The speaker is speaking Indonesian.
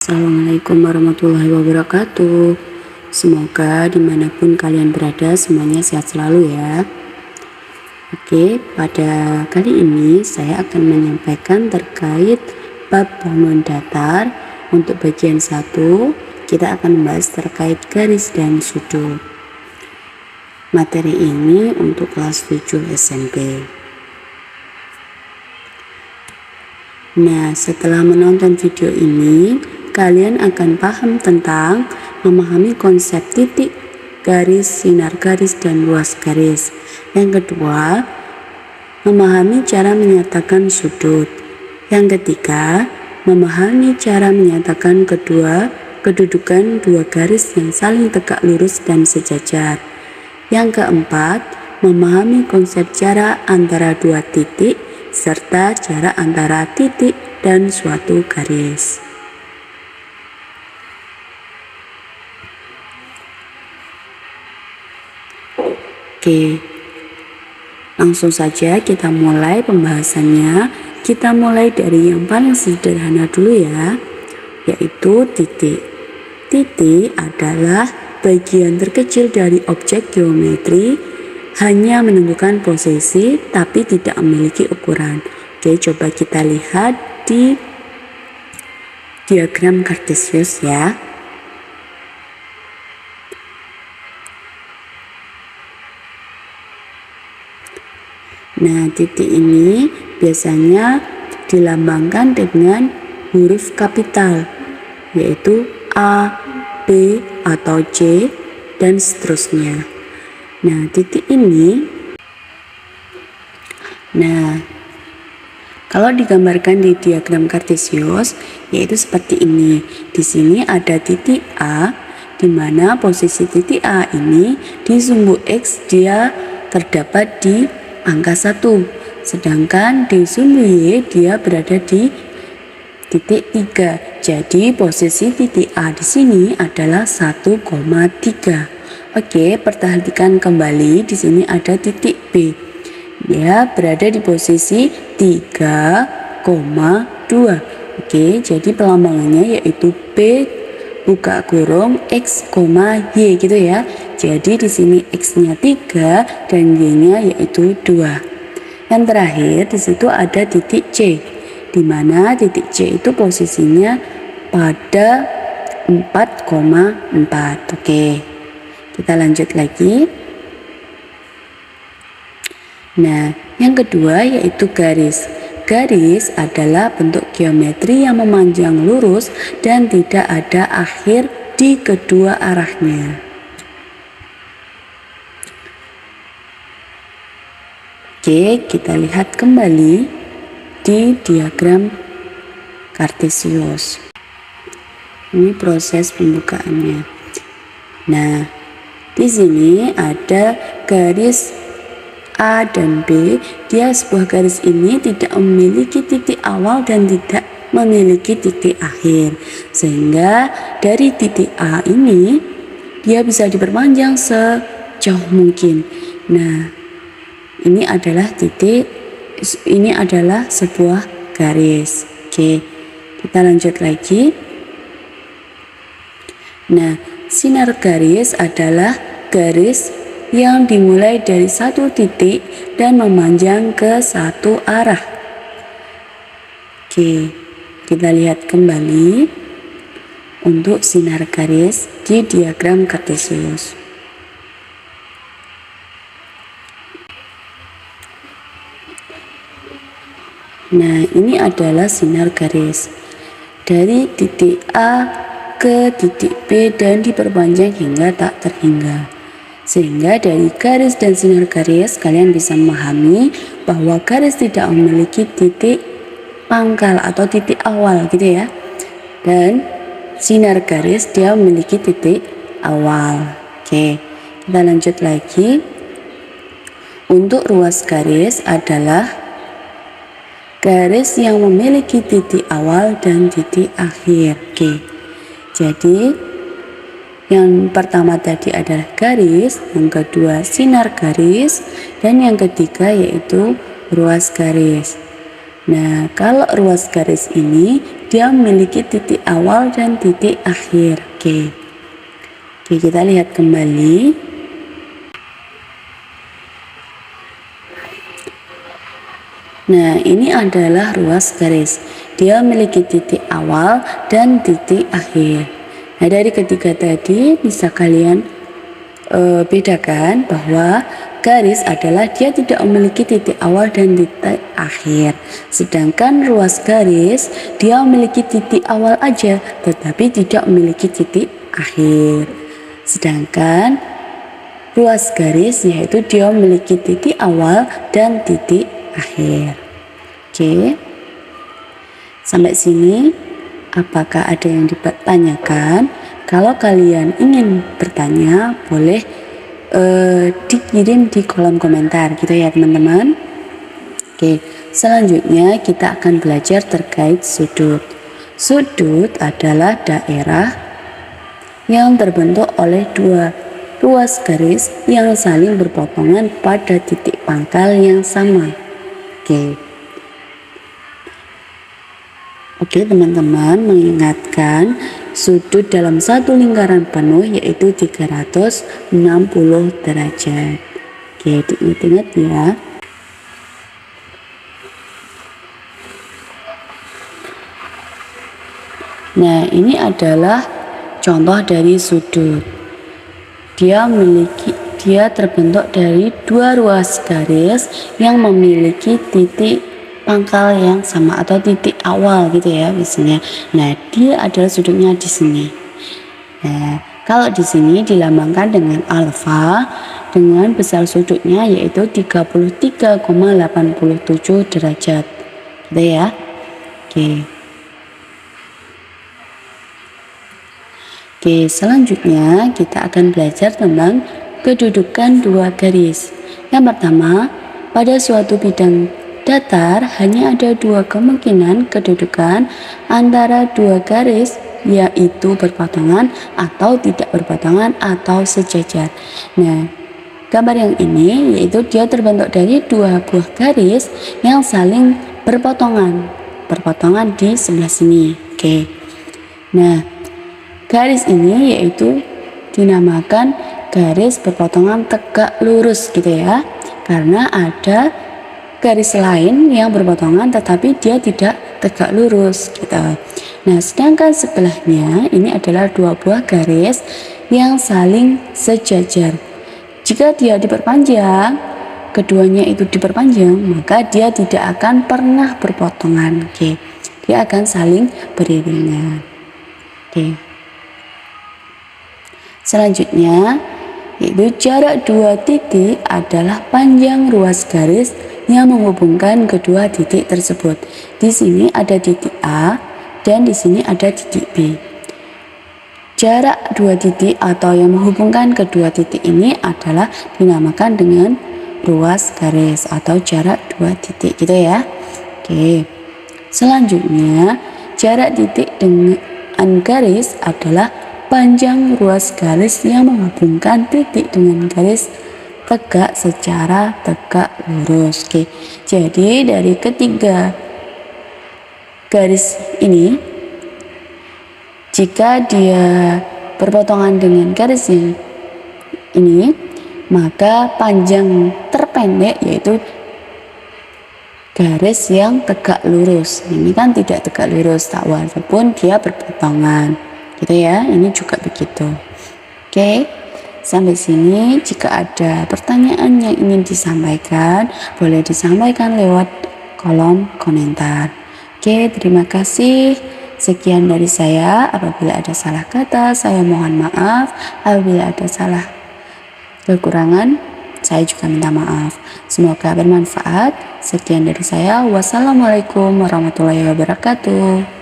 Assalamualaikum warahmatullahi wabarakatuh. Semoga dimanapun kalian berada semuanya sehat selalu ya. Oke, pada kali ini saya akan menyampaikan terkait bab bangun datar. Untuk bagian 1 kita akan membahas terkait garis dan sudut. Materi ini untuk kelas 7 SMP. Nah, setelah menonton video ini, kalian akan paham tentang memahami konsep titik, garis, sinar garis, dan luas garis. Yang kedua, memahami cara menyatakan sudut. Yang ketiga, memahami cara menyatakan kedudukan dua garis yang saling tegak lurus dan sejajar. Yang keempat, memahami konsep jarak antara dua titik serta jarak antara titik dan suatu garis. Oke, langsung saja kita mulai pembahasannya. Kita mulai dari yang paling sederhana dulu ya, yaitu titik. Titik adalah bagian terkecil dari objek geometri, hanya menentukan posisi tapi tidak memiliki ukuran. Oke, coba kita lihat di diagram kartesius ya. Nah, titik ini biasanya dilambangkan dengan huruf kapital, yaitu A, B, atau C, dan seterusnya. Nah, titik ini, kalau digambarkan di diagram kartesius, yaitu seperti ini. Di sini ada titik A, di mana posisi titik A ini di sumbu X dia terdapat di angka 1, sedangkan di sumbu Y dia berada di titik 3. Jadi posisi titik A di sini adalah 1,3. Oke, perhatikan kembali di sini ada titik B. Dia berada di posisi 3,2. Oke, jadi pelambangannya yaitu B buka kurung X, Y gitu ya. Jadi di sini X-nya 3 dan Y-nya yaitu 2. Yang terakhir di situ ada titik C, di mana titik C itu posisinya pada 4,4. Oke, kita lanjut lagi. Nah, yang kedua yaitu garis. Garis adalah bentuk geometri yang memanjang lurus dan tidak ada akhir di kedua arahnya. Oke, kita lihat kembali di diagram kartesius. Ini proses pembukaannya. Nah, di sini ada garis A dan B. Dia sebuah garis ini tidak memiliki titik awal dan tidak memiliki titik akhir, sehingga dari titik A ini dia bisa diperpanjang sejauh mungkin. Nah, ini adalah sebuah garis. Oke, kita lanjut lagi. Nah, sinar garis adalah garis yang dimulai dari satu titik dan memanjang ke satu arah. Oke, kita lihat kembali untuk sinar garis di diagram kartesius. Nah, ini adalah sinar garis dari titik A ke titik B dan diperpanjang hingga tak terhingga. Sehingga dari garis dan sinar garis kalian bisa memahami bahwa garis tidak memiliki titik pangkal atau titik awal gitu ya. Dan sinar garis dia memiliki titik awal. Oke, kita lanjut lagi. Untuk ruas garis adalah garis yang memiliki titik awal dan titik akhir. Oke, jadi yang pertama tadi adalah garis, yang kedua sinar garis, dan yang ketiga yaitu ruas garis. Nah, kalau ruas garis ini dia memiliki titik awal dan titik akhir. Oke, kita lihat kembali. Nah, ini adalah ruas garis. Dia memiliki titik awal dan titik akhir. Nah, dari ketiga tadi bisa kalian bedakan bahwa garis adalah dia tidak memiliki titik awal dan titik akhir. Sedangkan ruas garis dia memiliki titik awal aja tetapi tidak memiliki titik akhir. Sedangkan ruas garis yaitu dia memiliki titik awal dan titik akhir. Oke. Sampai sini apakah ada yang ditanyakan? Kalau kalian ingin bertanya, boleh dikirim di kolom komentar gitu ya teman-teman. Oke, selanjutnya kita akan belajar terkait sudut. Sudut adalah daerah yang terbentuk oleh dua ruas garis yang saling berpotongan pada titik pangkal yang sama. Oke teman-teman, mengingatkan sudut dalam satu lingkaran penuh yaitu 360 derajat. Oke, diingat-ingat ya. Nah, ini adalah contoh dari sudut. Dia terbentuk dari dua ruas garis yang memiliki titik pangkal yang sama atau titik awal gitu ya biasanya. Nah, dia adalah sudutnya di sini. Nah, kalau di sini dilambangkan dengan alfa dengan besar sudutnya yaitu 33,87 derajat. Gitu ya. Oke, selanjutnya kita akan belajar tentang kedudukan dua garis. Yang pertama, pada suatu bidang datar hanya ada dua kemungkinan kedudukan antara dua garis, yaitu berpotongan atau tidak berpotongan atau sejajar. Nah, gambar yang ini yaitu dia terbentuk dari dua buah garis yang saling berpotongan di sebelah sini. Oke. Nah, garis ini yaitu dinamakan garis berpotongan tegak lurus gitu ya, karena ada garis lain yang berpotongan tetapi dia tidak tegak lurus gitu. Nah, sedangkan sebelahnya ini adalah dua buah garis yang saling sejajar. Jika dia diperpanjang, keduanya itu diperpanjang, maka dia tidak akan pernah berpotongan. Oke. Dia akan saling beriringan. Oke. Selanjutnya yaitu jarak dua titik adalah panjang ruas garis yang menghubungkan kedua titik tersebut. Di sini ada titik A dan di sini ada titik B. Jarak dua titik atau yang menghubungkan kedua titik ini adalah dinamakan dengan ruas garis atau jarak dua titik gitu ya. Oke. Selanjutnya, jarak titik dengan garis adalah panjang ruas garis yang menghubungkan titik dengan garis tegak secara tegak lurus. Oke. Jadi dari ketiga garis ini, jika dia berpotongan dengan garis yang ini, maka panjang terpendek yaitu garis yang tegak lurus. Ini kan tidak tegak lurus, tak walaupun dia berpotongan. Gitu ya, ini juga begitu. Oke. Sampai sini, jika ada pertanyaan yang ingin disampaikan, boleh disampaikan lewat kolom komentar. Oke, terima kasih. Sekian dari saya. Apabila ada salah kata, saya mohon maaf. Apabila ada salah kekurangan, saya juga minta maaf. Semoga bermanfaat. Sekian dari saya. Wassalamualaikum warahmatullahi wabarakatuh.